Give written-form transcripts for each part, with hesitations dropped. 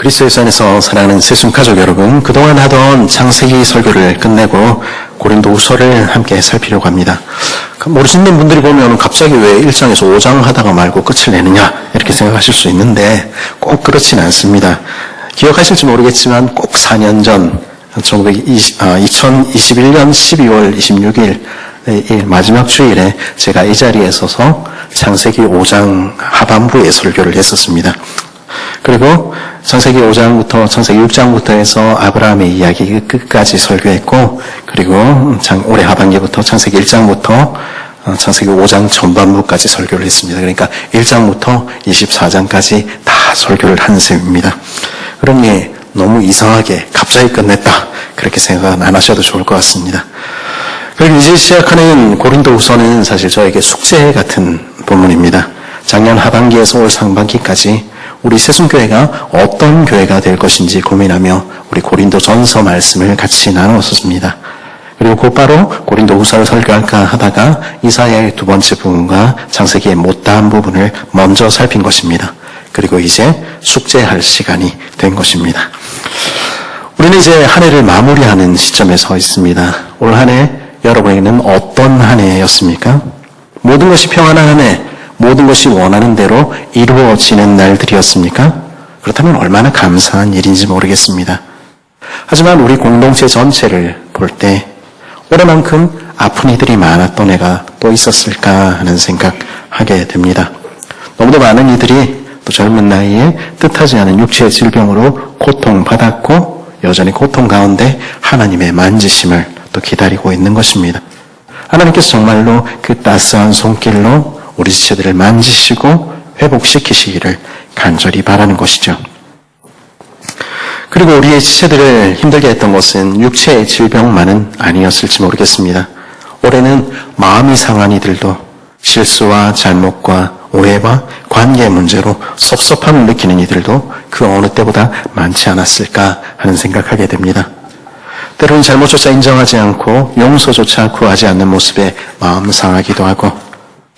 그리스도의 안에서 사랑하는 새순가족 여러분, 그동안 하던 창세기 설교를 끝내고 고린도후서를 함께 살피려고 합니다. 모르시는 분들이 보면 갑자기 왜 1장에서 5장 하다가 말고 끝을 내느냐 이렇게 생각하실 수 있는데 꼭 그렇지는 않습니다. 기억하실지 모르겠지만 꼭 4년 전 2021년 12월 26일 마지막 주일에 제가 이 자리에 서서 창세기 5장 하반부의 설교를 했었습니다. 그리고 창세기 5장부터 창세기 6장부터 해서 아브라함의 이야기 끝까지 설교했고, 그리고 올해 하반기부터 창세기 1장부터 창세기 5장 전반부까지 설교를 했습니다. 그러니까 1장부터 24장까지 다 설교를 한 셈입니다. 그러니 너무 이상하게 갑자기 끝냈다 그렇게 생각 안 하셔도 좋을 것 같습니다. 그리고 이제 시작하는 고린도후서는 사실 저에게 숙제 같은 본문입니다. 작년 하반기에서 올 상반기까지 우리 새순교회가 어떤 교회가 될 것인지 고민하며 우리 고린도전서 말씀을 같이 나누었습니다. 그리고 곧바로 고린도후서를 설교할까 하다가 이사야의 두 번째 부분과 창세기의 못다한 부분을 먼저 살핀 것입니다. 그리고 이제 숙제할 시간이 된 것입니다. 우리는 이제 한 해를 마무리하는 시점에 서 있습니다. 올 한 해 여러분에게는 어떤 한 해였습니까? 모든 것이 평안한 한 해, 모든 것이 원하는 대로 이루어지는 날들이었습니까? 그렇다면 얼마나 감사한 일인지 모르겠습니다. 하지만 우리 공동체 전체를 볼 때 올해만큼 아픈 이들이 많았던 해가 또 있었을까 하는 생각하게 됩니다. 너무도 많은 이들이 또 젊은 나이에 뜻하지 않은 육체의 질병으로 고통받았고 여전히 고통 가운데 하나님의 만지심을 또 기다리고 있는 것입니다. 하나님께서 정말로 그 따스한 손길로 우리 지체들을 만지시고 회복시키시기를 간절히 바라는 것이죠. 그리고 우리의 지체들을 힘들게 했던 것은 육체의 질병만은 아니었을지 모르겠습니다. 올해는 마음이 상한 이들도 실수와 잘못과 오해와 관계 문제로 섭섭함을 느끼는 이들도 그 어느 때보다 많지 않았을까 하는 생각하게 됩니다. 때로는 잘못조차 인정하지 않고 용서조차 구하지 않는 모습에 마음 상하기도 하고,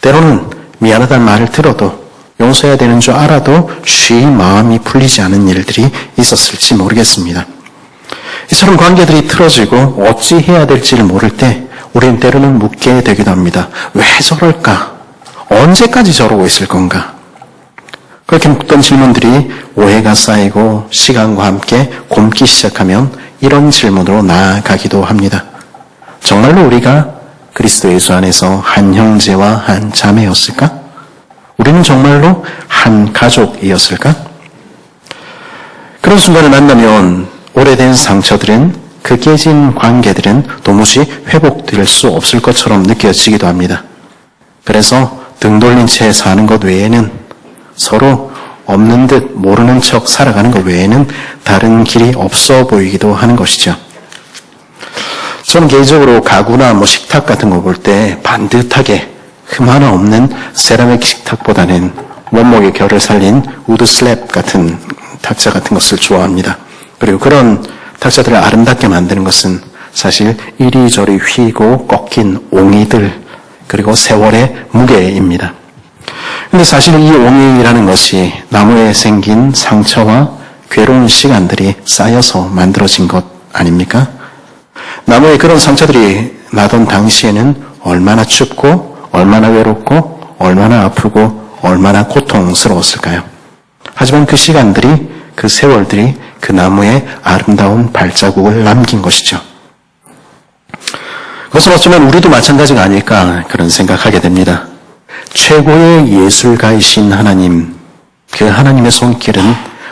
때로는 미안하다는 말을 들어도 용서해야 되는 줄 알아도 쉬이 마음이 풀리지 않은 일들이 있었을지 모르겠습니다. 이처럼 관계들이 틀어지고 어찌 해야 될지를 모를 때 우리는 때로는 묻게 되기도 합니다. 왜 저럴까? 언제까지 저러고 있을 건가? 그렇게 묻던 질문들이 오해가 쌓이고 시간과 함께 곪기 시작하면 이런 질문으로 나아가기도 합니다. 정말로 우리가 그리스도 예수 안에서 한 형제와 한 자매였을까? 우리는 정말로 한 가족이었을까? 그런 순간을 만나면 오래된 상처들은, 그 깨진 관계들은 도무지 회복될 수 없을 것처럼 느껴지기도 합니다. 그래서 등 돌린 채 사는 것 외에는, 서로 없는 듯 모르는 척 살아가는 것 외에는 다른 길이 없어 보이기도 하는 것이죠. 저는 개인적으로 가구나 식탁 같은 거 볼 때 반듯하게 흠 하나 없는 세라믹 식탁보다는 원목의 결을 살린 우드 슬랩 같은 탁자 같은 것을 좋아합니다. 그리고 그런 탁자들을 아름답게 만드는 것은 사실 이리저리 휘고 꺾인 옹이들, 그리고 세월의 무게입니다. 근데 사실 이 옹이라는 것이 나무에 생긴 상처와 괴로운 시간들이 쌓여서 만들어진 것 아닙니까? 나무에 그런 상처들이 나던 당시에는 얼마나 춥고 얼마나 외롭고 얼마나 아프고 얼마나 고통스러웠을까요? 하지만 그 시간들이, 그 세월들이 그 나무에 아름다운 발자국을 남긴 것이죠. 그것은 어쩌면 우리도 마찬가지가 아닐까 그런 생각하게 됩니다. 최고의 예술가이신 하나님, 그 하나님의 손길은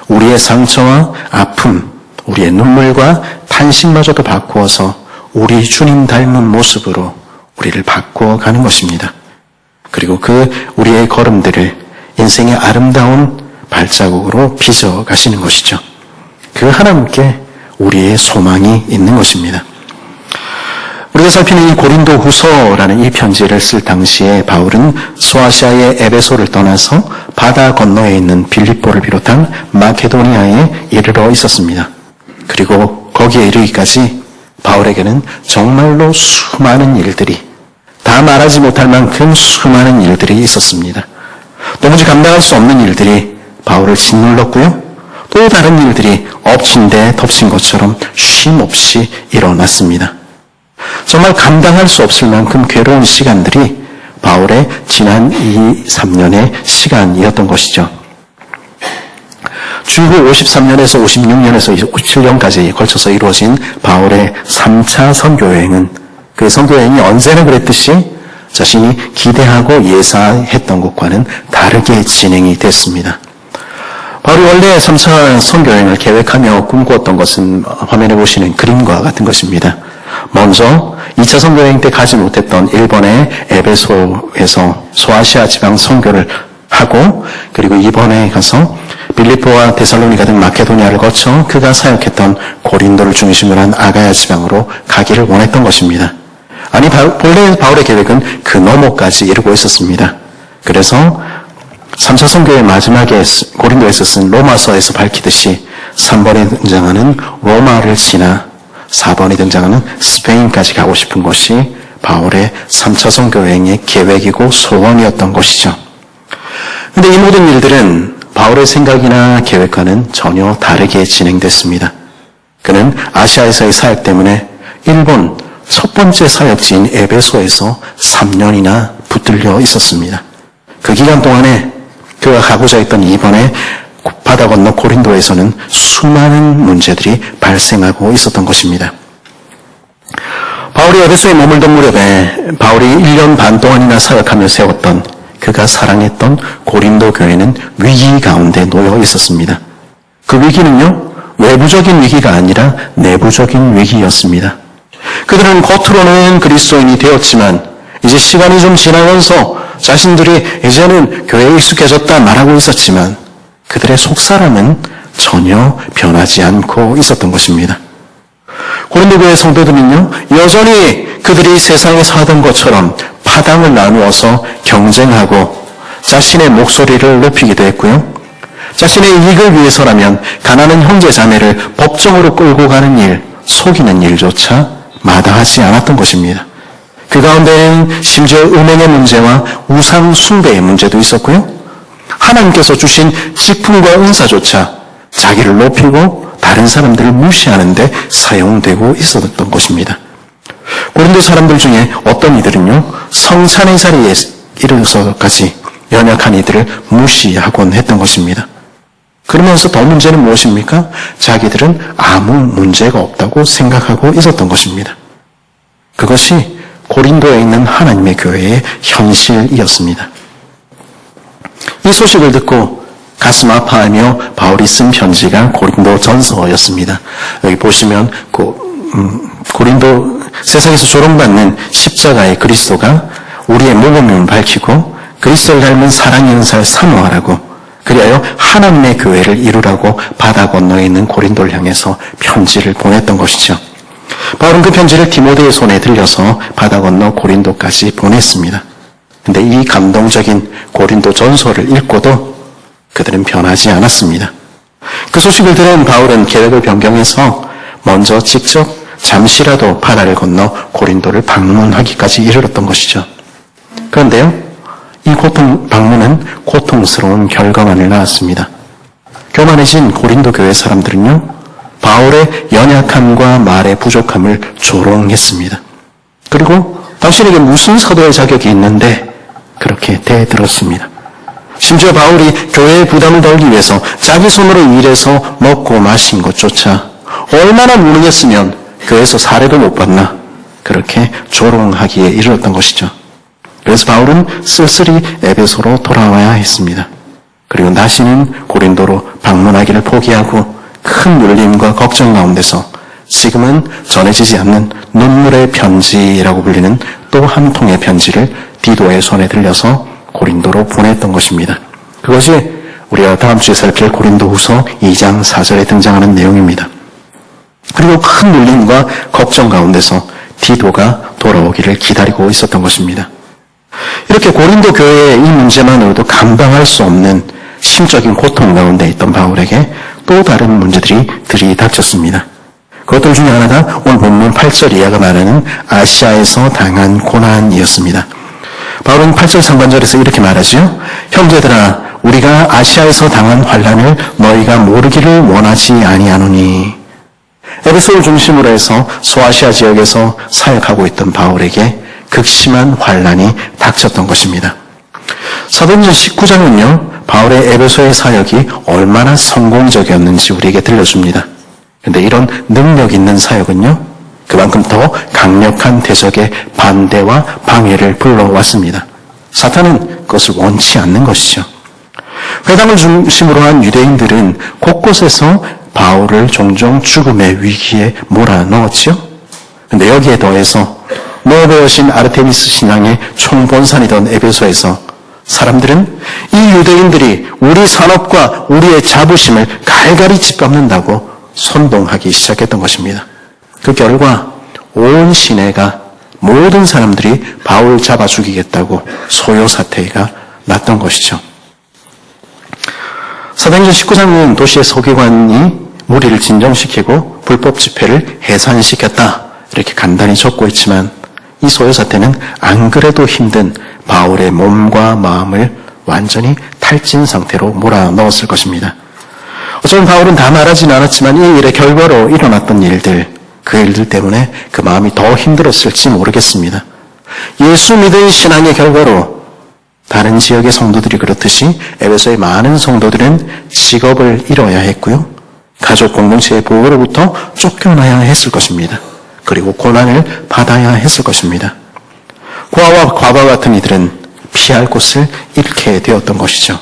우리의 상처와 아픔, 우리의 눈물과 탄식마저도 바꾸어서 우리 주님 닮은 모습으로 우리를 바꾸어가는 것입니다. 그리고 그 우리의 걸음들을 인생의 아름다운 발자국으로 빚어 가시는 것이죠. 그 하나님께 우리의 소망이 있는 것입니다. 우리가 살피는 이 고린도후서라는 이 편지를 쓸 당시에 바울은 소아시아의 에베소를 떠나서 바다 건너에 있는 빌립보를 비롯한 마케도니아에 이르러 있었습니다. 그리고 거기에 이르기까지 바울에게는 정말로 수많은 일들이, 다 말하지 못할 만큼 수많은 일들이 있었습니다. 도무지 감당할 수 없는 일들이 바울을 짓눌렀고요. 또 다른 일들이 엎친 데 덮친 것처럼 쉼없이 일어났습니다. 정말 감당할 수 없을 만큼 괴로운 시간들이 바울의 지난 2-3년의 시간이었던 것이죠. 주후 53년에서 56년에서 57년까지 걸쳐서 이루어진 바울의 3차 선교여행은 그 선교여행이 언제나 그랬듯이 자신이 기대하고 예상했던 것과는 다르게 진행이 됐습니다. 바울이 원래 3차 선교여행을 계획하며 꿈꾸었던 것은 화면에 보시는 그림과 같은 것입니다. 먼저 2차 선교여행 때 가지 못했던 일본의 에베소에서 소아시아 지방 선교를 하고, 그리고 이번에 가서 빌립보와 데살로니가 등 마케도니아를 거쳐 그가 사역했던 고린도를 중심으로 한 아가야 지방으로 가기를 원했던 것입니다. 아니, 본래 바울의 계획은 그 너머까지 이루고 있었습니다. 그래서 3차 선교의 마지막에 고린도에서 쓴 로마서에서 밝히듯이 3번에 등장하는 로마를 지나 4번에 등장하는 스페인까지 가고 싶은 것이 바울의 3차 선교여행의 계획이고 소원이었던 것이죠. 그런데 이 모든 일들은 바울의 생각이나 계획과는 전혀 다르게 진행됐습니다. 그는 아시아에서의 사역 때문에 일본 첫 번째 사역지인 에베소에서 3년이나 붙들려 있었습니다. 그 기간 동안에 그가 가고자 했던 이번에 바다 건너 고린도에서는 수많은 문제들이 발생하고 있었던 것입니다. 바울이 에베소에 머물던 무렵에 바울이 1년 반 동안이나 사역하며 세웠던 그가 사랑했던 고린도 교회는 위기 가운데 놓여 있었습니다. 그 위기는요, 외부적인 위기가 아니라 내부적인 위기였습니다. 그들은 겉으로는 그리스도인이 되었지만 이제 시간이 좀 지나면서 자신들이 이제는 교회에 익숙해졌다 말하고 있었지만 그들의 속사람은 전혀 변하지 않고 있었던 것입니다. 고린도 교회 성도들은요, 여전히 그들이 세상에서 하던 것처럼 파당을 나누어서 경쟁하고 자신의 목소리를 높이기도 했고요. 자신의 이익을 위해서라면 가난한 형제 자매를 법정으로 끌고 가는 일, 속이는 일조차 마다하지 않았던 것입니다. 그 가운데는 심지어 은행의 문제와 우상 숭배의 문제도 있었고요. 하나님께서 주신 직분과 은사조차 자기를 높이고 다른 사람들을 무시하는 데 사용되고 있었던 것입니다. 고린도 사람들 중에 어떤 이들은요, 성찬의 자리에 이르러서까지 연약한 이들을 무시하곤 했던 것입니다. 그러면서 더 문제는 무엇입니까? 자기들은 아무 문제가 없다고 생각하고 있었던 것입니다. 그것이 고린도에 있는 하나님의 교회의 현실이었습니다. 이 소식을 듣고 가슴 아파하며 바울이 쓴 편지가 고린도 전서였습니다. 여기 보시면 고린도 세상에서 조롱받는 십자가의 그리스도가 우리의 모범임을 밝히고 그리스도를 닮은 사랑의 은사를 사모하라고, 그리하여 하나님의 교회를 이루라고 바다 건너에 있는 고린도를 향해서 편지를 보냈던 것이죠. 바울은 그 편지를 디모데의 손에 들려서 바다 건너 고린도까지 보냈습니다. 그런데 이 감동적인 고린도 전서를 읽고도 그들은 변하지 않았습니다. 그 소식을 들은 바울은 계획을 변경해서 먼저 직접 잠시라도 바다를 건너 고린도를 방문하기까지 이르렀던 것이죠. 그런데요, 이 방문은 고통스러운 결과만을 낳았습니다. 교만해진 고린도 교회 사람들은요, 바울의 연약함과 말의 부족함을 조롱했습니다. 그리고 당신에게 무슨 사도의 자격이 있는데 그렇게 대들었습니다. 심지어 바울이 교회의 부담을 덜기 위해서 자기 손으로 일해서 먹고 마신 것조차 얼마나 무능했으면 교회에서 사례도 못 받나, 그렇게 조롱하기에 이르렀던 것이죠. 그래서 바울은 쓸쓸히 에베소로 돌아와야 했습니다. 그리고 다시는 고린도로 방문하기를 포기하고 큰 눌림과 걱정 가운데서 지금은 전해지지 않는 눈물의 편지라고 불리는 또 한 통의 편지를 디도의 손에 들려서 고린도로 보냈던 것입니다. 그것이 우리가 다음 주에 살필 고린도후서 2장 4절에 등장하는 내용입니다. 그리고 큰 눌림과 걱정 가운데서 디도가 돌아오기를 기다리고 있었던 것입니다. 이렇게 고린도 교회의 이 문제만으로도 감당할 수 없는 심적인 고통 가운데 있던 바울에게 또 다른 문제들이 들이닥쳤습니다. 그것들 중에 하나가 오늘 본문 8절 이하가 말하는 아시아에서 당한 고난이었습니다. 바울은 8절 상반절에서 이렇게 말하지요. 형제들아, 우리가 아시아에서 당한 환난을 너희가 모르기를 원하지 아니하노니. 에베소를 중심으로 해서 소아시아 지역에서 사역하고 있던 바울에게 극심한 환난이 닥쳤던 것입니다. 사도행전 19장은요, 바울의 에베소의 사역이 얼마나 성공적이었는지 우리에게 들려줍니다. 그런데 이런 능력 있는 사역은요, 그만큼 더 강력한 대적의 반대와 방해를 불러왔습니다. 사탄은 그것을 원치 않는 것이죠. 회당을 중심으로 한 유대인들은 곳곳에서 바울을 종종 죽음의 위기에 몰아넣었죠. 그런데 여기에 더해서 모압의 여신 아르테미스 신앙의 총본산이던 에베소에서 사람들은 이 유대인들이 우리 산업과 우리의 자부심을 갈갈이 짓밟는다고 선동하기 시작했던 것입니다. 그 결과 온 시내가 모든 사람들이 바울 잡아 죽이겠다고 소요 사태가 났던 것이죠. 사도행전 19장은 도시의 서기관이 무리를 진정시키고 불법 집회를 해산시켰다, 이렇게 간단히 적고 있지만 이 소요 사태는 안 그래도 힘든 바울의 몸과 마음을 완전히 탈진 상태로 몰아넣었을 것입니다. 어쩌면 바울은 다 말하지는 않았지만 이 일의 결과로 일어났던 일들, 그 일들 때문에 그 마음이 더 힘들었을지 모르겠습니다. 예수 믿은 신앙의 결과로 다른 지역의 성도들이 그렇듯이 에베소의 많은 성도들은 직업을 잃어야 했고요, 가족 공동체의 보호로부터 쫓겨나야 했을 것입니다. 그리고 고난을 받아야 했을 것입니다. 고아와 과부와 같은 이들은 피할 곳을 잃게 되었던 것이죠.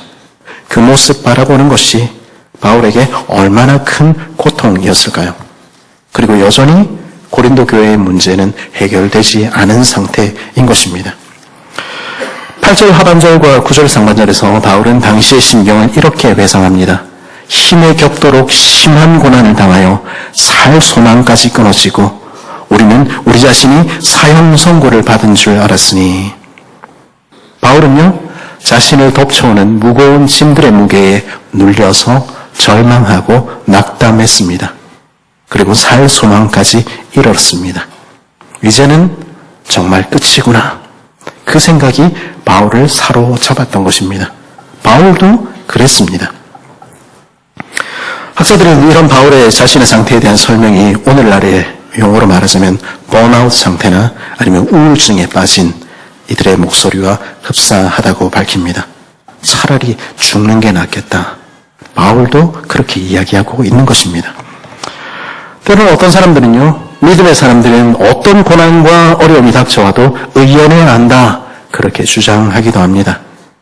그 모습 바라보는 것이 바울에게 얼마나 큰 고통이었을까요? 그리고 여전히 고린도 교회의 문제는 해결되지 않은 상태인 것입니다. 8절 하반절과 9절 상반절에서 바울은 당시의 심경을 이렇게 회상합니다. 힘에 겹도록 심한 고난을 당하여 살 소망까지 끊어지고 우리는 우리 자신이 사형 선고를 받은 줄 알았으니. 바울은요, 자신을 덮쳐오는 무거운 짐들의 무게에 눌려서 절망하고 낙담했습니다. 그리고 살 소망까지 잃었습니다. 이제는 정말 끝이구나, 그 생각이 바울을 사로잡았던 것입니다. 바울도 그랬습니다. 학자들은 이런 바울의 자신의 상태에 대한 설명이 오늘날의 용어로 말하자면 번아웃 상태나 아니면 우울증에 빠진 이들의 목소리와 흡사하다고 밝힙니다. 차라리 죽는 게 낫겠다. 바울도 그렇게 이야기하고 있는 것입니다. 때로는 어떤 사람들은요, 믿음의 사람들은 어떤 고난과 어려움이 닥쳐와도 의연해야 한다, 그렇게 주장하기도 합니다.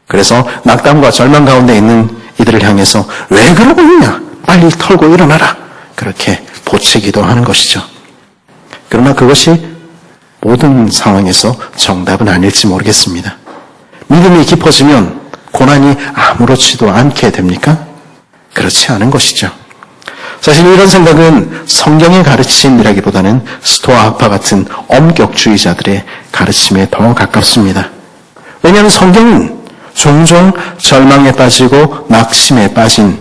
그래서 낙담과 절망 가운데 있는 이들을 향해서 왜 그러고 있냐, 빨리 털고 일어나라, 그렇게 보채기도 하는 것이죠. 그러나 그것이 모든 상황에서 정답은 아닐지 모르겠습니다. 믿음이 깊어지면 고난이 아무렇지도 않게 됩니까? 그렇지 않은 것이죠. 사실 이런 생각은 성경의 가르침이라기보다는 스토아 학파 같은 엄격주의자들의 가르침에 더 가깝습니다. 왜냐하면 성경은 종종 절망에 빠지고 낙심에 빠진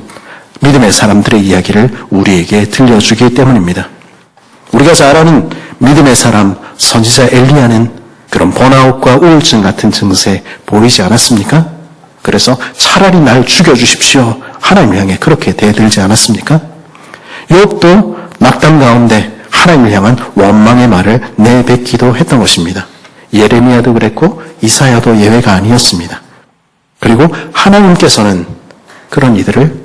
믿음의 사람들의 이야기를 우리에게 들려주기 때문입니다. 우리가 잘 아는 믿음의 사람 선지자 엘리야는 그런 번아웃과 우울증 같은 증세 보이지 않았습니까? 그래서 차라리 날 죽여주십시오, 하나님을 향해 그렇게 대들지 않았습니까? 욥도 낙담 가운데 하나님을 향한 원망의 말을 내뱉기도 했던 것입니다. 예레미야도 그랬고 이사야도 예외가 아니었습니다. 그리고 하나님께서는 그런 이들을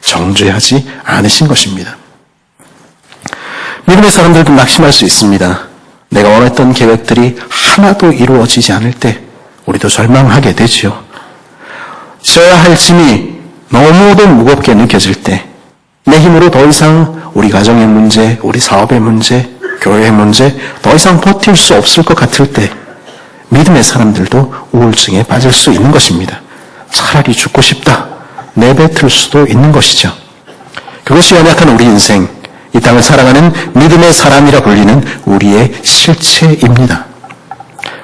정죄하지 않으신 것입니다. 믿음의 사람들도 낙심할 수 있습니다. 내가 원했던 계획들이 하나도 이루어지지 않을 때 우리도 절망하게 되지요. 져야 할 짐이 너무도 무겁게 느껴질 때, 내 힘으로 더 이상 우리 가정의 문제, 우리 사업의 문제, 교회의 문제 더 이상 버틸 수 없을 것 같을 때 믿음의 사람들도 우울증에 빠질 수 있는 것입니다. 차라리 죽고 싶다, 내뱉을 수도 있는 것이죠. 그것이 연약한 우리 인생, 이 땅을 살아가는 믿음의 사람이라 불리는 우리의 실체입니다.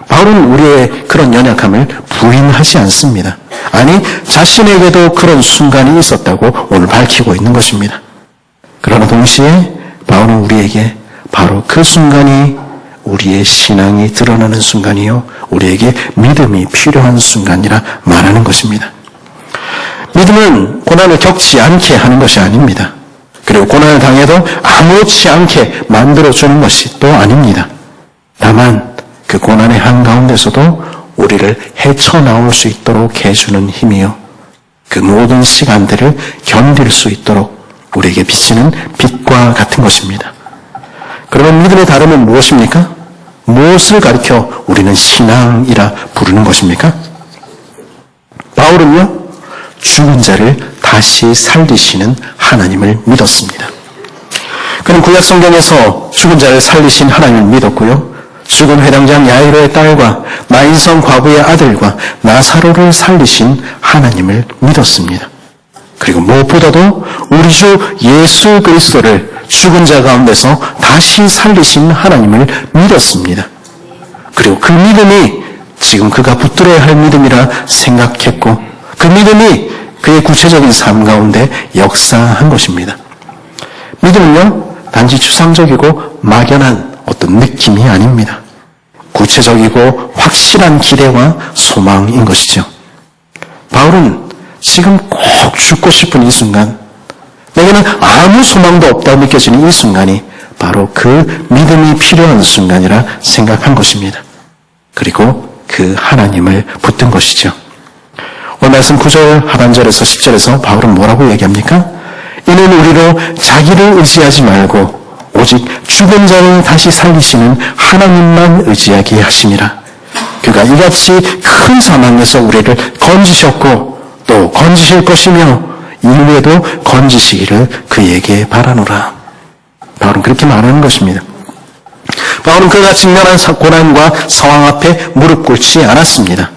바울은 우리의 그런 연약함을 부인하지 않습니다. 아니, 자신에게도 그런 순간이 있었다고 오늘 밝히고 있는 것입니다. 그러나 동시에 바울은 우리에게 바로 그 순간이 우리의 신앙이 드러나는 순간이요, 우리에게 믿음이 필요한 순간이라 말하는 것입니다. 믿음은 고난을 겪지 않게 하는 것이 아닙니다. 그리고 고난을 당해도 아무렇지 않게 만들어주는 것이 또 아닙니다. 다만 그 고난의 한가운데서도 우리를 헤쳐나올 수 있도록 해주는 힘이요, 그 모든 시간들을 견딜 수 있도록 우리에게 비치는 빛과 같은 것입니다. 그러면 믿음의 다름은 무엇입니까? 무엇을 가리켜 우리는 신앙이라 부르는 것입니까? 바울은요, 죽은 자를 다시 살리시는 하나님을 믿었습니다. 그는 구약 성경에서 죽은 자를 살리신 하나님을 믿었고요, 죽은 회당장 야이로의 딸과 나인성 과부의 아들과 나사로를 살리신 하나님을 믿었습니다. 그리고 무엇보다도 우리 주 예수 그리스도를 죽은 자 가운데서 다시 살리신 하나님을 믿었습니다. 그리고 그 믿음이 지금 그가 붙들어야 할 믿음이라 생각했고, 그 믿음이 그의 구체적인 삶 가운데 역사한 것입니다. 믿음은요, 단지 추상적이고 막연한 어떤 느낌이 아닙니다. 구체적이고 확실한 기대와 소망인 것이죠. 바울은 지금 꼭 죽고 싶은 이 순간, 내게는 아무 소망도 없다고 느껴지는 이 순간이 바로 그 믿음이 필요한 순간이라 생각한 것입니다. 그리고 그 하나님을 붙든 것이죠. 오늘 말씀 9절 하반절에서 10절에서 바울은 뭐라고 얘기합니까? 이는 우리로 자기를 의지하지 말고 오직 죽은 자를 다시 살리시는 하나님만 의지하게 하심이라. 그가 이같이 큰 사망에서 우리를 건지셨고 또 건지실 것이며 이후에도 건지시기를 그에게 바라노라. 바울은 그렇게 말하는 것입니다. 바울은 그가 직면한 고난과 상황 앞에 무릎 꿇지 않았습니다.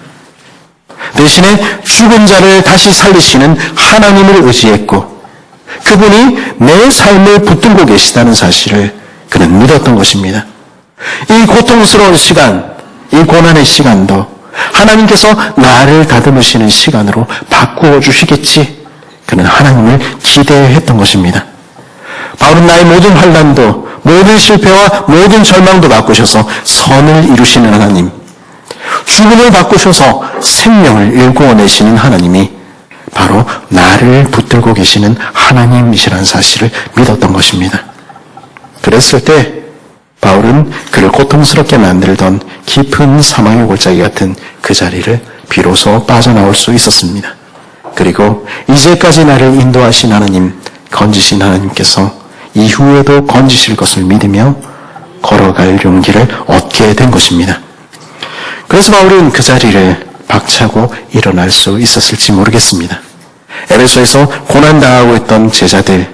대신에 죽은 자를 다시 살리시는 하나님을 의지했고, 그분이 내 삶을 붙들고 계시다는 사실을 그는 믿었던 것입니다. 이 고통스러운 시간, 이 고난의 시간도 하나님께서 나를 다듬으시는 시간으로 바꾸어 주시겠지, 그는 하나님을 기대했던 것입니다. 바울은 나의 모든 환난도, 모든 실패와 모든 절망도 바꾸셔서 선을 이루시는 하나님, 죽음을 바꾸셔서 생명을 일구어내시는 하나님이 바로 나를 붙들고 계시는 하나님이시라는 사실을 믿었던 것입니다. 그랬을 때 바울은 그를 고통스럽게 만들던 깊은 사망의 골짜기 같은 그 자리를 비로소 빠져나올 수 있었습니다. 그리고 이제까지 나를 인도하신 하나님, 건지신 하나님께서 이후에도 건지실 것을 믿으며 걸어갈 용기를 얻게 된 것입니다. 그래서 바울은 그 자리를 박차고 일어날 수 있었을지 모르겠습니다. 에베소에서 고난당하고 있던 제자들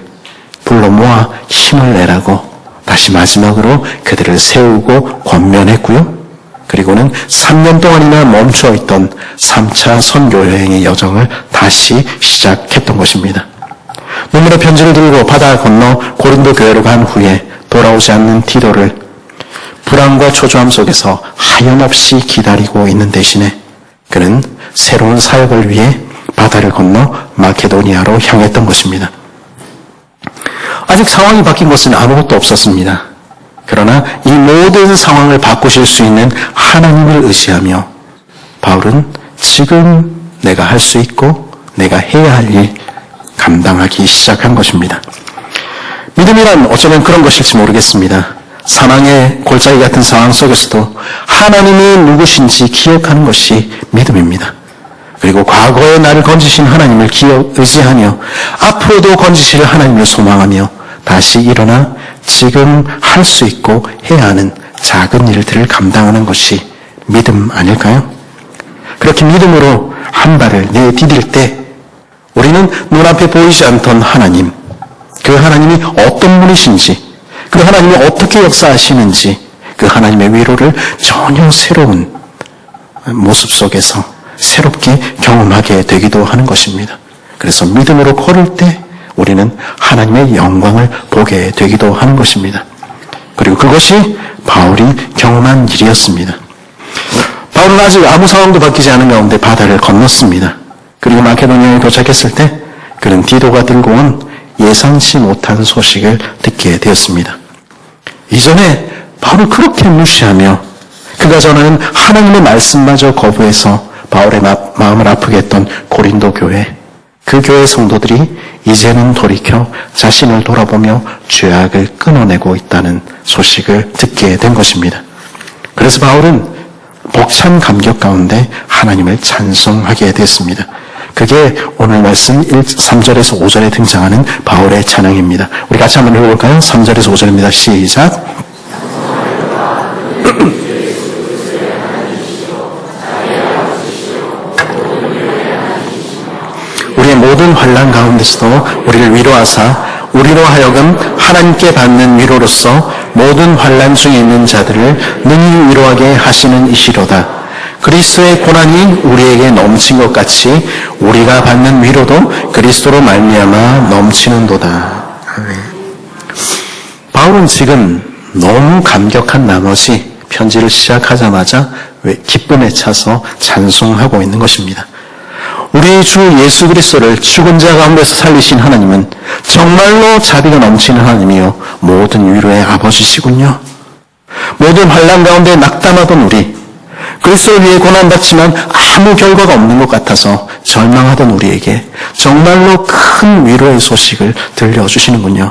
불러 모아 힘을 내라고 다시 마지막으로 그들을 세우고 권면했고요. 그리고는 3년 동안이나 멈춰있던 3차 선교여행의 여정을 다시 시작했던 것입니다. 눈물의 편지를 들고 바다 건너 고린도 교회로 간 후에 돌아오지 않는 디도를 불안과 초조함 속에서 하염없이 기다리고 있는 대신에 그는 새로운 사역을 위해 바다를 건너 마케도니아로 향했던 것입니다. 아직 상황이 바뀐 것은 아무것도 없었습니다. 그러나 이 모든 상황을 바꾸실 수 있는 하나님을 의지하며 바울은 지금 내가 할 수 있고 내가 해야 할 일 감당하기 시작한 것입니다. 믿음이란 어쩌면 그런 것일지 모르겠습니다. 사망의 골짜기 같은 상황 속에서도 하나님이 누구신지 기억하는 것이 믿음입니다. 그리고 과거에 나를 건지신 하나님을 의지하며 앞으로도 건지실 하나님을 소망하며 다시 일어나 지금 할 수 있고 해야 하는 작은 일들을 감당하는 것이 믿음 아닐까요? 그렇게 믿음으로 한 발을 내디딜 때 우리는 눈앞에 보이지 않던 하나님, 그 하나님이 어떤 분이신지, 그 하나님이 어떻게 역사하시는지 그 하나님의 위로를 전혀 새로운 모습 속에서 새롭게 경험하게 되기도 하는 것입니다. 그래서 믿음으로 걸을 때 우리는 하나님의 영광을 보게 되기도 하는 것입니다. 그리고 그것이 바울이 경험한 일이었습니다. 바울은 아직 아무 상황도 바뀌지 않은 가운데 바다를 건넜습니다. 그리고 마케도니아에 도착했을 때 그는 디도가 들고 온 예상치 못한 소식을 듣게 되었습니다. 이전에 바울을 그렇게 무시하며 그가 전하는 하나님의 말씀마저 거부해서 바울의 마음을 아프게 했던 고린도 교회, 그 교회 성도들이 이제는 돌이켜 자신을 돌아보며 죄악을 끊어내고 있다는 소식을 듣게 된 것입니다. 그래서 바울은 벅찬 감격 가운데 하나님을 찬송하게 됐습니다. 그게 오늘 말씀 3절에서 5절에 등장하는 바울의 찬양입니다. 우리 같이 한번 읽어볼까요? 3절에서 5절입니다. 시작. 우리의 모든 환난 가운데서도 우리를 위로하사 우리로 하여금 하나님께 받는 위로로서 모든 환난 중에 있는 자들을 능히 위로하게 하시는 이시로다. 그리스도의 고난이 우리에게 넘친 것 같이 우리가 받는 위로도 그리스도로 말미암아 넘치는도다. 바울은 지금 너무 감격한 나머지 편지를 시작하자마자 기쁨에 차서 찬송하고 있는 것입니다. 우리 주 예수 그리스도를 죽은 자 가운데서 살리신 하나님은 정말로 자비가 넘치는 하나님이요 모든 위로의 아버지시군요. 모든 환난 가운데 낙담하던 우리, 그리스도를 위해 고난받지만 아무 결과가 없는 것 같아서 절망하던 우리에게 정말로 큰 위로의 소식을 들려주시는군요.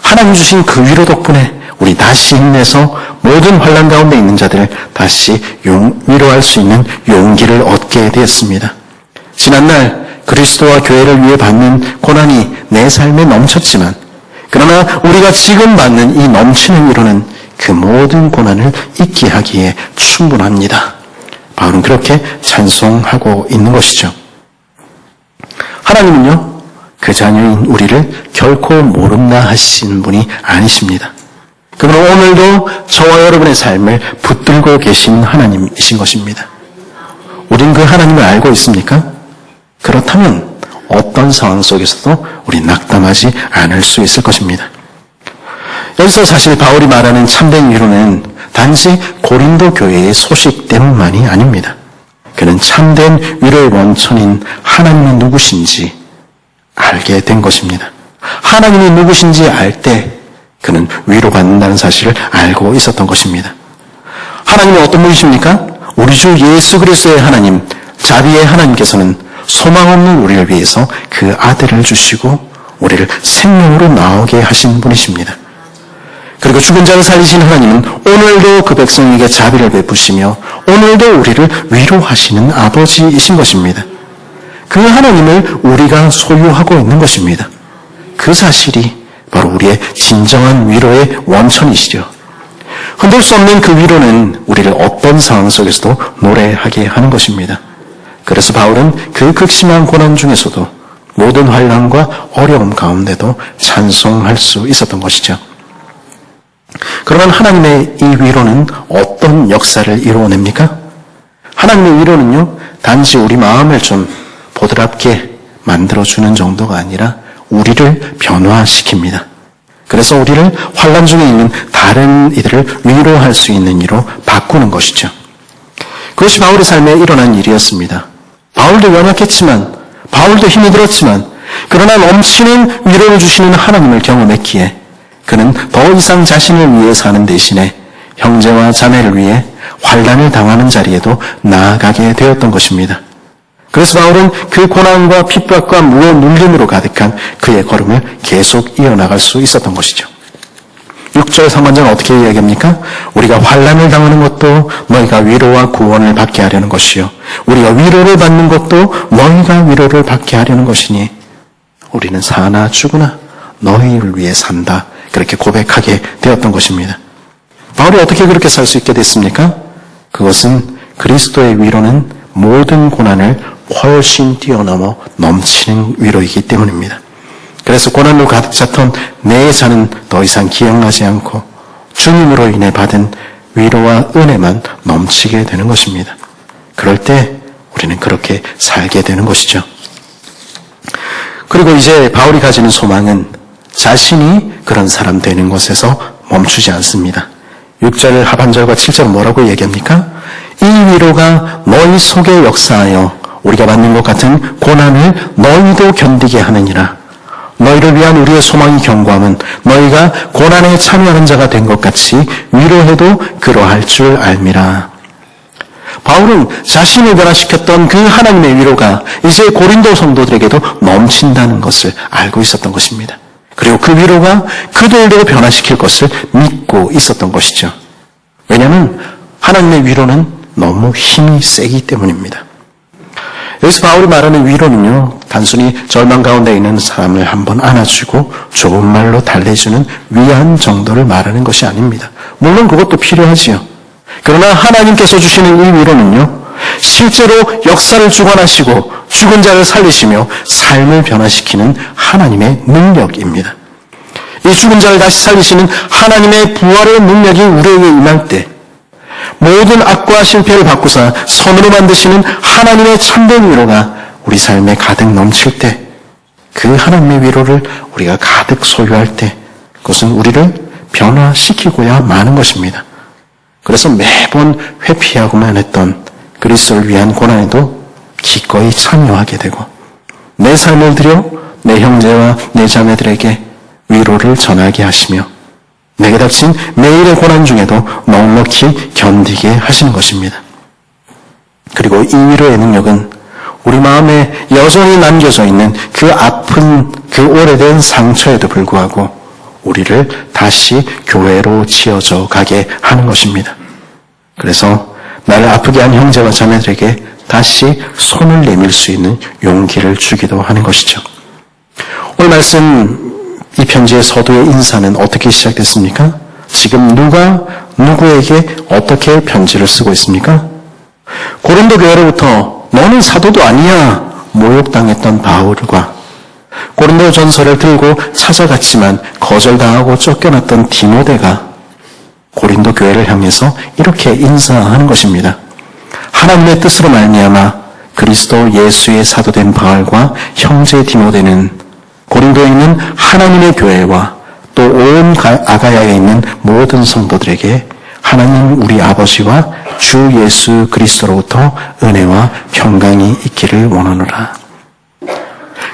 하나님 주신 그 위로 덕분에 우리 다시 힘내서 모든 환난 가운데 있는 자들을 다시 위로할 수 있는 용기를 얻게 되었습니다. 지난날 그리스도와 교회를 위해 받는 고난이 내 삶에 넘쳤지만 그러나 우리가 지금 받는 이 넘치는 위로는 그 모든 고난을 잊게 하기에 충분합니다. 바울은 그렇게 찬송하고 있는 것이죠. 하나님은요, 그 자녀인 우리를 결코 모른다 하신 분이 아니십니다. 그러나 오늘도 저와 여러분의 삶을 붙들고 계신 하나님이신 것입니다. 우린 그 하나님을 알고 있습니까? 그렇다면 어떤 상황 속에서도 우리 낙담하지 않을 수 있을 것입니다. 여기서 사실 바울이 말하는 참된 위로는 단지 고린도 교회의 소식 때문만이 아닙니다. 그는 참된 위로의 원천인 하나님이 누구신지 알게 된 것입니다. 하나님이 누구신지 알 때 그는 위로받는다는 사실을 알고 있었던 것입니다. 하나님이 어떤 분이십니까? 우리 주 예수 그리스도의 하나님, 자비의 하나님께서는 소망 없는 우리를 위해서 그 아들을 주시고 우리를 생명으로 나오게 하신 분이십니다. 그리고 죽은 자를 살리신 하나님은 오늘도 그 백성에게 자비를 베푸시며 오늘도 우리를 위로하시는 아버지이신 것입니다. 그 하나님을 우리가 소유하고 있는 것입니다. 그 사실이 바로 우리의 진정한 위로의 원천이시죠. 흔들 수 없는 그 위로는 우리를 어떤 상황 속에서도 노래하게 하는 것입니다. 그래서 바울은 그 극심한 고난 중에서도 모든 환난과 어려움 가운데도 찬송할 수 있었던 것이죠. 그러면 하나님의 이 위로는 어떤 역사를 이루어냅니까? 하나님의 위로는요, 단지 우리 마음을 좀 보드랍게 만들어주는 정도가 아니라 우리를 변화시킵니다. 그래서 우리를 환난 중에 있는 다른 이들을 위로할 수 있는 이로 바꾸는 것이죠. 그것이 바울의 삶에 일어난 일이었습니다. 바울도 연약했지만, 바울도 힘이 들었지만, 그러나 넘치는 위로를 주시는 하나님을 경험했기에 그는 더 이상 자신을 위해 사는 대신에 형제와 자매를 위해 환난을 당하는 자리에도 나아가게 되었던 것입니다. 그래서 바울은 그 고난과 핍박과 무거운 눌림으로 가득한 그의 걸음을 계속 이어나갈 수 있었던 것이죠. 6절 상반절은 어떻게 이야기합니까? 우리가 환난을 당하는 것도 너희가 위로와 구원을 받게 하려는 것이요 우리가 위로를 받는 것도 너희가 위로를 받게 하려는 것이니 우리는 사나 죽으나 너희를 위해 산다. 그렇게 고백하게 되었던 것입니다. 바울이 어떻게 그렇게 살 수 있게 됐습니까? 그것은 그리스도의 위로는 모든 고난을 훨씬 뛰어넘어 넘치는 위로이기 때문입니다. 그래서 고난으로 가득 찼던 내 자는 더 이상 기억나지 않고 주님으로 인해 받은 위로와 은혜만 넘치게 되는 것입니다. 그럴 때 우리는 그렇게 살게 되는 것이죠. 그리고 이제 바울이 가지는 소망은 자신이 그런 사람 되는 것에서 멈추지 않습니다. 6절 하반절과 7절은 뭐라고 얘기합니까? 이 위로가 너희 속에 역사하여 우리가 받는 것 같은 고난을 너희도 견디게 하느니라. 너희를 위한 우리의 소망이 견고함은 너희가 고난에 참여하는 자가 된 것 같이 위로해도 그러할 줄 알미라. 바울은 자신을 변화시켰던 그 하나님의 위로가 이제 고린도 성도들에게도 넘친다는 것을 알고 있었던 것입니다. 그리고 그 위로가 그들도 변화시킬 것을 믿고 있었던 것이죠. 왜냐하면 하나님의 위로는 너무 힘이 세기 때문입니다. 여기서 바울이 말하는 위로는요, 단순히 절망 가운데 있는 사람을 한번 안아주고 좋은 말로 달래주는 위안 정도를 말하는 것이 아닙니다. 물론 그것도 필요하지요. 그러나 하나님께서 주시는 이 위로는요, 실제로 역사를 주관하시고 죽은 자를 살리시며 삶을 변화시키는 하나님의 능력입니다. 이 죽은 자를 다시 살리시는 하나님의 부활의 능력이 우리에게 임할 때 모든 악과 실패를 바꾸사 선으로 만드시는 하나님의 참된 위로가 우리 삶에 가득 넘칠 때, 그 하나님의 위로를 우리가 가득 소유할 때 그것은 우리를 변화시키고야 마는 것입니다. 그래서 매번 회피하고만 했던 그리스도를 위한 고난에도 기꺼이 참여하게 되고 내 삶을 들여 내 형제와 내 자매들에게 위로를 전하게 하시며 내게 닥친 매일의 고난 중에도 넉넉히 견디게 하시는 것입니다. 그리고 이 위로의 능력은 우리 마음에 여전히 남겨져 있는 그 아픈 그 오래된 상처에도 불구하고 우리를 다시 교회로 지어져 가게 하는 것입니다. 그래서 나를 아프게 한 형제와 자매들에게 다시 손을 내밀 수 있는 용기를 주기도 하는 것이죠. 오늘 말씀 이 편지의 서두의 인사는 어떻게 시작됐습니까? 지금 누가 누구에게 어떻게 편지를 쓰고 있습니까? 고린도 교회로부터 너는 사도도 아니야 모욕당했던 바울과 고린도 전서를 들고 찾아갔지만 거절당하고 쫓겨났던 디모데가 고린도 교회를 향해서 이렇게 인사하는 것입니다. 하나님의 뜻으로 말미암아 그리스도 예수의 사도된 바울과 형제 디모데는 고린도에 있는 하나님의 교회와 또 온 아가야에 있는 모든 성도들에게 하나님 우리 아버지와 주 예수 그리스도로부터 은혜와 평강이 있기를 원하노라.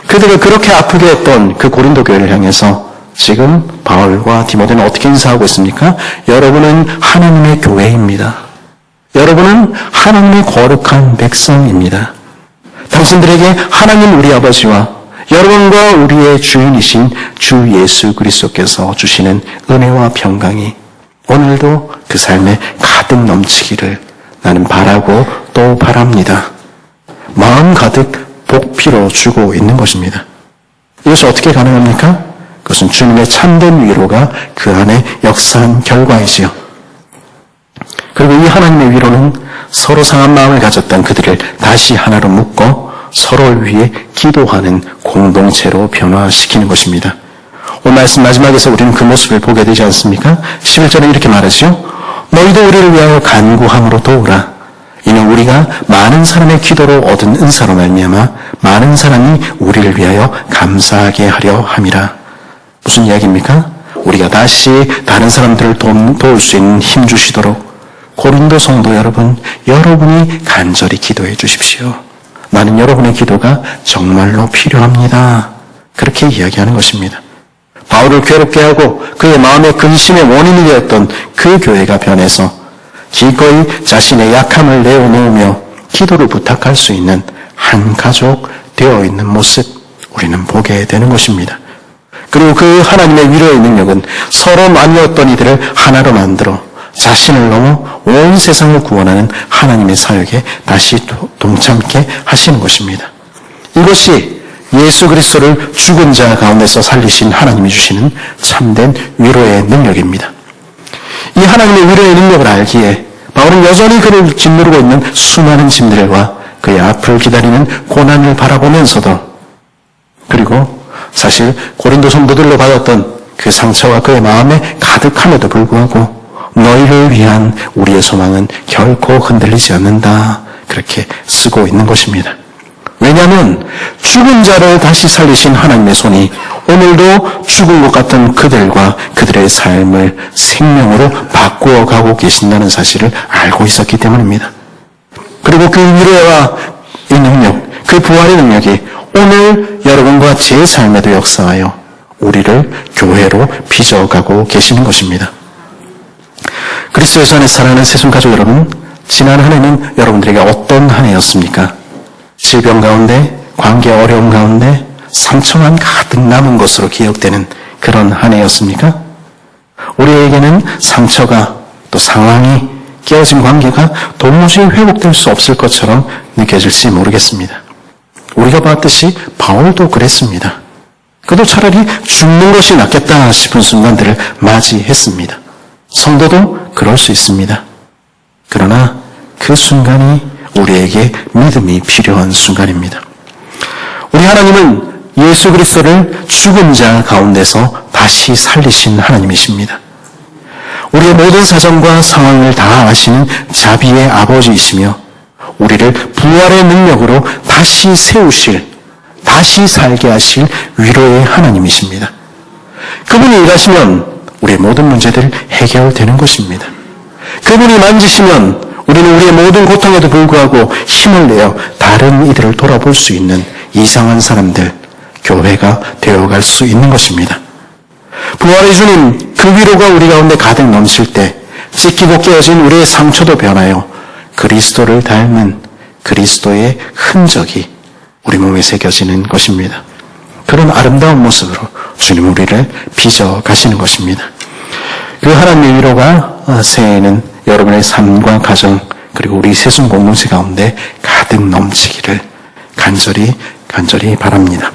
그들을 그렇게 아프게 했던 그 고린도 교회를 향해서 지금 바울과 디모데는 어떻게 인사하고 있습니까? 여러분은 하나님의 교회입니다. 여러분은 하나님의 거룩한 백성입니다. 당신들에게 하나님 우리 아버지와 여러분과 우리의 주인이신 주 예수 그리스도께서 주시는 은혜와 평강이 오늘도 그 삶에 가득 넘치기를 나는 바라고 또 바랍니다. 마음 가득 복피로 주고 있는 것입니다. 이것이 어떻게 가능합니까? 그것은 주님의 참된 위로가 그 안에 역사한 결과이지요. 그리고 이 하나님의 위로는 서로 상한 마음을 가졌던 그들을 다시 하나로 묶어 서로를 위해 기도하는 공동체로 변화시키는 것입니다. 오늘 말씀 마지막에서 우리는 그 모습을 보게 되지 않습니까? 11절에 이렇게 말하죠. 너희도 우리를 위하여 간구함으로 도우라. 이는 우리가 많은 사람의 기도로 얻은 은사로 말미암아 많은 사람이 우리를 위하여 감사하게 하려 함이라. 무슨 이야기입니까? 우리가 다시 다른 사람들을 도울 수 있는 힘 주시도록 고린도 성도 여러분, 여러분이 간절히 기도해 주십시오. 나는 여러분의 기도가 정말로 필요합니다. 그렇게 이야기하는 것입니다. 바울을 괴롭게 하고 그의 마음의 근심의 원인이 되었던 그 교회가 변해서 기꺼이 자신의 약함을 내어놓으며 기도를 부탁할 수 있는 한 가족 되어 있는 모습 우리는 보게 되는 것입니다. 그리고 그 하나님의 위로의 능력은 서로 나뉘었던 이들을 하나로 만들어 자신을 넘어 온 세상을 구원하는 하나님의 사역에 다시 동참케 하시는 것입니다. 이것이 예수 그리스도를 죽은 자 가운데서 살리신 하나님이 주시는 참된 위로의 능력입니다. 이 하나님의 위로의 능력을 알기에 바울은 여전히 그를 짓누르고 있는 수많은 짐들과 그의 앞을 기다리는 고난을 바라보면서도 그리고 사실 고린도 성도들로 받았던 그 상처와 그의 마음에 가득함에도 불구하고 너희를 위한 우리의 소망은 결코 흔들리지 않는다. 그렇게 쓰고 있는 것입니다. 왜냐하면 죽은 자를 다시 살리신 하나님의 손이 오늘도 죽은 것 같은 그들과 그들의 삶을 생명으로 바꾸어 가고 계신다는 사실을 알고 있었기 때문입니다. 그리고 그 위로와 이 능력, 그 부활의 능력이 오늘 여러분과 제 삶에도 역사하여 우리를 교회로 빚어가고 계시는 것입니다. 그리스도에서 안에 사랑하는 새순 가족 여러분, 지난 한 해는 여러분들에게 어떤 한 해였습니까? 질병 가운데, 관계 어려움 가운데, 상처만 가득 남은 것으로 기억되는 그런 한 해였습니까? 우리에게는 상처가 또 상황이 깨어진 관계가 도무지 회복될 수 없을 것처럼 느껴질지 모르겠습니다. 우리가 봤듯이 바울도 그랬습니다. 그도 차라리 죽는 것이 낫겠다 싶은 순간들을 맞이했습니다. 성도도 그럴 수 있습니다. 그러나 그 순간이 우리에게 믿음이 필요한 순간입니다. 우리 하나님은 예수 그리스도를 죽은 자 가운데서 다시 살리신 하나님이십니다. 우리의 모든 사정과 상황을 다 아시는 자비의 아버지이시며 우리를 부활의 능력으로 다시 세우실, 다시 살게 하실 위로의 하나님이십니다. 그분이 일하시면 우리의 모든 문제들 해결되는 것입니다. 그분이 만지시면 우리는 우리의 모든 고통에도 불구하고 힘을 내어 다른 이들을 돌아볼 수 있는 이상한 사람들, 교회가 되어갈 수 있는 것입니다. 부활의 주님, 그 위로가 우리 가운데 가득 넘칠 때 찢기고 깨어진 우리의 상처도 변하여 그리스도를 닮은 그리스도의 흔적이 우리 몸에 새겨지는 것입니다. 그런 아름다운 모습으로 주님 우리를 빚어 가시는 것입니다. 그 하나님의 위로가 새해에는 여러분의 삶과 가정 그리고 우리 세순 공동체 가운데 가득 넘치기를 간절히 바랍니다.